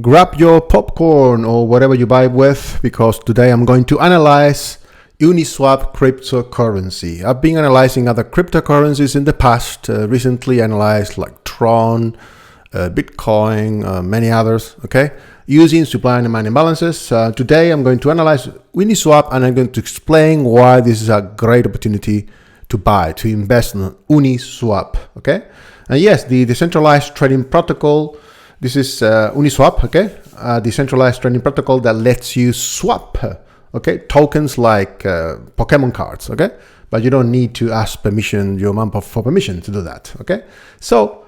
grab your popcorn or whatever you buy with, because today I'm going to analyze Uniswap cryptocurrency. I've been analyzing other cryptocurrencies in the past, recently analyzed like Tron, Bitcoin, many others, okay, using supply and demand imbalances. Today I'm going to analyze Uniswap, and I'm going to explain why this is a great opportunity to buy, to invest in Uniswap, okay? And yes, the decentralized trading protocol, this is Uniswap, okay? A decentralized trading protocol that lets you swap, okay, tokens like Pokémon cards, okay? But you don't need to ask permission, your mom for permission to do that, okay? So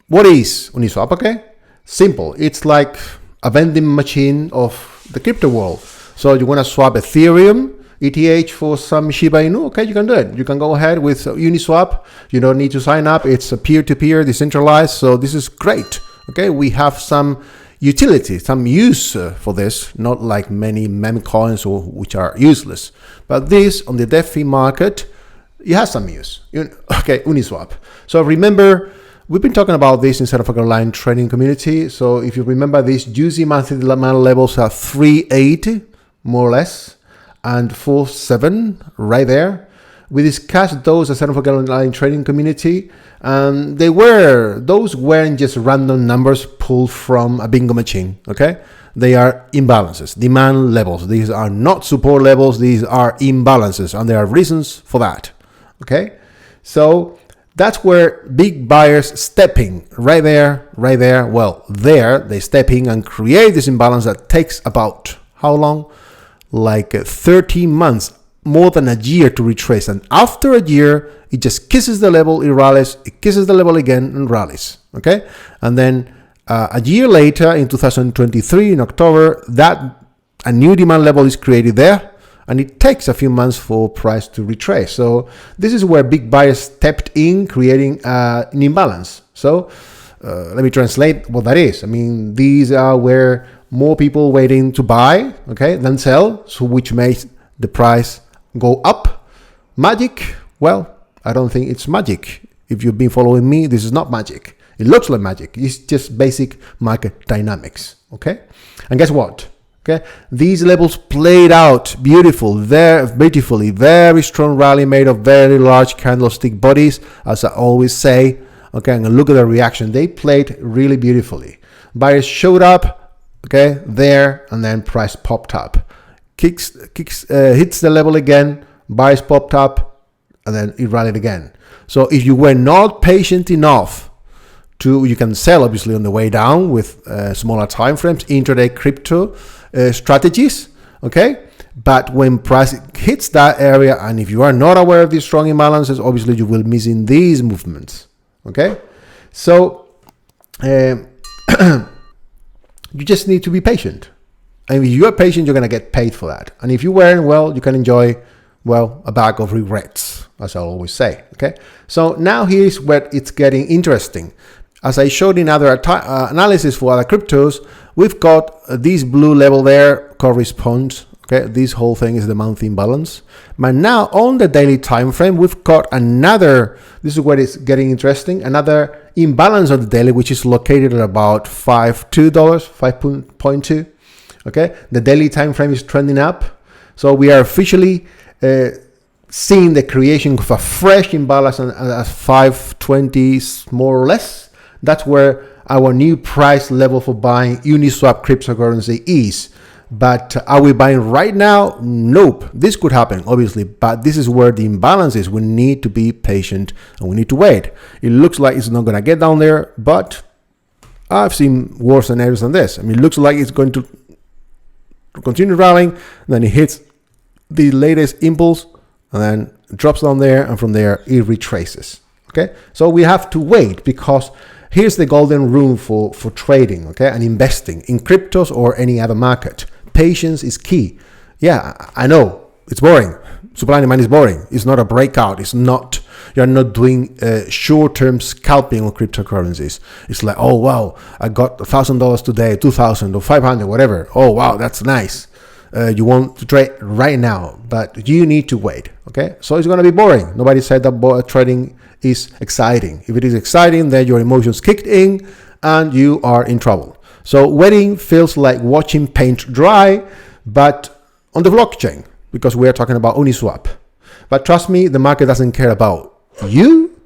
what is Uniswap, okay? Simple, it's like a vending machine of the crypto world. So you want to swap Ethereum ETH for some Shiba Inu, okay, you can do it. You can go ahead with Uniswap. You don't need to sign up. It's a peer-to-peer, decentralized. So this is great, okay? We have some utility, some use for this, not like many meme coins which are useless. But this, on the DeFi market, it has some use, okay, Uniswap. So remember, we've been talking about this inside of our online trading community. So if you remember, these juicy monthly demand levels are 380, more or less, and 47 right there. We discussed those as part of our online trading community, and those weren't just random numbers pulled from a bingo machine, okay? They are imbalances, demand levels. These are not support levels, these are imbalances, and there are reasons for that, okay? So that's where big buyers stepping right there. Well, there they step in and create this imbalance that takes about how long? Like 13 months, more than a year to retrace. And after a year, it just kisses the level, it rallies, it kisses the level again and rallies, okay? And then a year later, in 2023, in October, a new demand level is created there, and it takes a few months for price to retrace. So this is where big buyers stepped in, creating an imbalance. So let me translate what that is. I mean, these are where more people waiting to buy, okay, than sell, so which makes the price go up. Magic? Well, I don't think it's magic. If you've been following me, this is not magic. It looks like magic. It's just basic market dynamics, okay? And guess what? Okay, these levels played out beautifully, very strong rally made of very large candlestick bodies, as I always say, okay, and look at the reaction. They played really beautifully. Buyers showed up, okay, there, and then price popped up. Hits the level again, buyers popped up, and then it rallied again. So if you were not patient enough you can sell obviously on the way down with smaller time frames, intraday crypto strategies, okay? But when price hits that area, and if you are not aware of these strong imbalances, obviously you will miss in these movements, okay? So you just need to be patient. And if you are patient, you're going to get paid for that. And if you weren't, well, you can enjoy, well, a bag of regrets, as I always say, okay? So now here's where it's getting interesting. As I showed in other analysis for other cryptos, we've got this blue level there corresponds, okay? This whole thing is the monthly imbalance. But now on the daily time frame, we've got another, this is where it's getting interesting, another imbalance on the daily, which is located at about $5.2. Okay, the daily time frame is trending up, so we are officially seeing the creation of a fresh imbalance at 520 more or less. That's where our new price level for buying Uniswap cryptocurrency is. But are we buying right now? Nope. This could happen, obviously, but this is where the imbalance is. We need to be patient and we need to wait. It looks like it's not going to get down there, but I've seen worse scenarios than this. I mean, it looks like it's going to continue rallying, then it hits the latest impulse and then drops down there, and from there it retraces, okay? So we have to wait, because here's the golden rule for trading, okay, and investing in cryptos or any other market. Patience is key. Yeah, I know it's boring. Supply and demand is boring. It's not a breakout. It's not, you're not doing short-term scalping on cryptocurrencies. It's like, oh wow, I got $1,000 today, 2,000 or 500, whatever. Oh wow, that's nice. You want to trade right now, but you need to wait. Okay, so it's gonna be boring. Nobody said that trading is exciting. If it is exciting, then your emotions kicked in and you are in trouble. So waiting feels like watching paint dry, but on the blockchain, because we are talking about Uniswap. But trust me, the market doesn't care about you,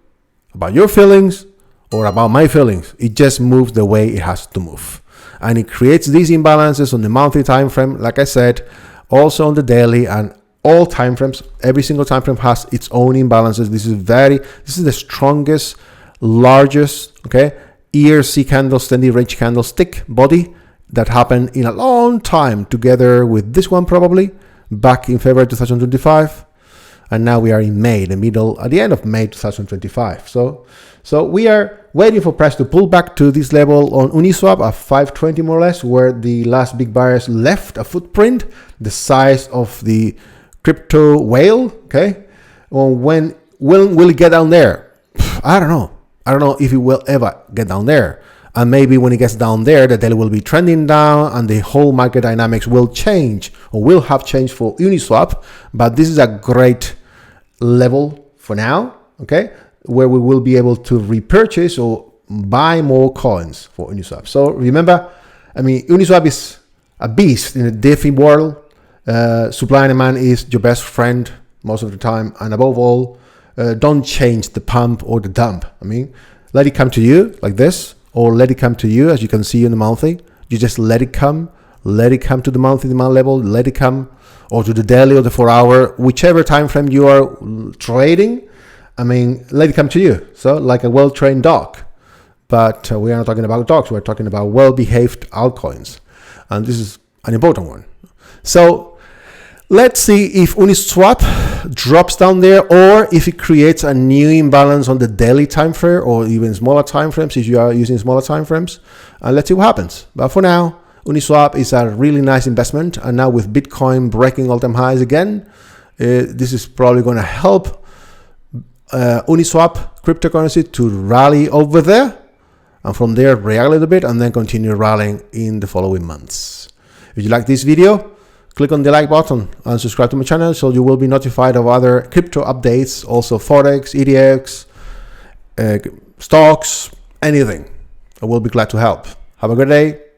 about your feelings, or about my feelings. It just moves the way it has to move. And it creates these imbalances on the monthly time frame, like I said, also on the daily and all time frames. Every single time frame has its own imbalances. This is the strongest, largest, okay, ERC candle, standing range candlestick body that happened in a long time, together with this one probably back in February 2025. And now we are in May, at the end of May 2025. So we are waiting for price to pull back to this level on Uniswap at 520 more or less, where the last big buyers left a footprint, the size of the crypto whale. Okay, well, when will it get down there? I don't know. I don't know if it will ever get down there. And maybe when it gets down there, the daily will be trending down and the whole market dynamics will change, or will have changed for Uniswap. But this is a great level for now, okay, where we will be able to repurchase or buy more coins for Uniswap. So remember, I mean, Uniswap is a beast in the DeFi world. Supply and demand is your best friend most of the time. And above all, don't change the pump or the dump. I mean, let it come to you like this, or let it come to you as you can see in the monthly. You just let it come to the monthly demand level, let it come, or to the daily or the 4 hour, whichever time frame you are trading. I mean, let it come to you. So like a well-trained dog. But we are not talking about dogs. We're talking about well-behaved altcoins. And this is an important one. So let's see if Uniswap drops down there, or if it creates a new imbalance on the daily time frame, or even smaller time frames if you are using smaller time frames. And let's see what happens. But for now, Uniswap is a really nice investment. And now with Bitcoin breaking all-time highs again, this is probably going to help Uniswap cryptocurrency to rally over there, and from there react a little bit and then continue rallying in the following months. If you like this video, click on the like button and subscribe to my channel so you will be notified of other crypto updates, also Forex, ETFs, stocks, anything. I will be glad to help. Have a good day.